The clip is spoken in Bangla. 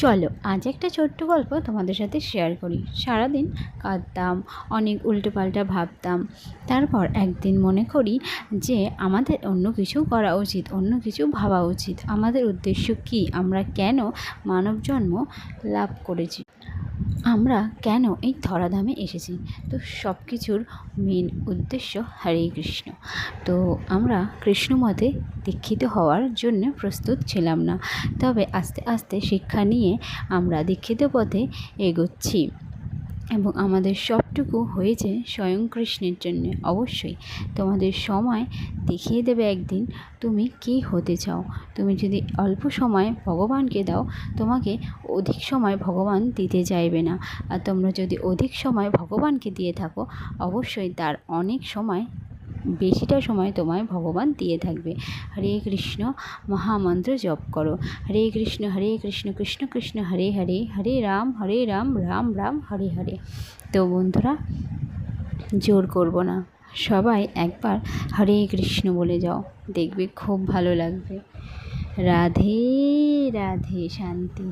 চলো আজ একটা ছোট্ট গল্প তোমাদের সাথে শেয়ার করি। সারাদিন কাঁদতাম, অনেক উল্টোপাল্টা ভাবতাম। তারপর একদিন মনে করি যে আমাদের অন্য কিছু করা উচিত, অন্য কিছু ভাবা উচিত। আমাদের উদ্দেশ্য কী, আমরা কেন মানব জন্ম লাভ করেছি, আমরা কেন এই ধরাধামে এসেছি। তো সব কিছুর মেন উদ্দেশ্য হরে কৃষ্ণ। তো আমরা কৃষ্ণ মতে দীক্ষিত হওয়ার জন্য প্রস্তুত ছিলাম না, তবে আস্তে আস্তে শিক্ষা নিয়ে আমরা দীক্ষিত পথে এগোচ্ছি এবং আমাদের সবটুকু হয়েছে স্বয়ং কৃষ্ণের জন্য। অবশ্যই তোমাদের সময় দেখিয়ে দেবে একদিন তুমি কী হতে চাও। তুমি যদি অল্প সময় ভগবানকে দাও, তোমাকে অধিক সময় ভগবান দিতে চাইবে না। আর তোমরা যদি অধিক সময় ভগবানকে দিয়ে থাকো, অবশ্যই তার অনেক সময়, বেশিটা সময় তোমায় ভগবান দিয়ে থাকবে। হরে কৃষ্ণ মহামন্ত্র জপ করো। হরে কৃষ্ণ কৃষ্ণ কৃষ্ণ হরে হরে, হরে রাম রাম রাম হরে হরে। তো বন্ধুরা, জোর করব না, সবাই একবার হরে কৃষ্ণ বলে যাও, দেখবে খুব ভালো লাগবে। রাধে রাধে, শান্তি।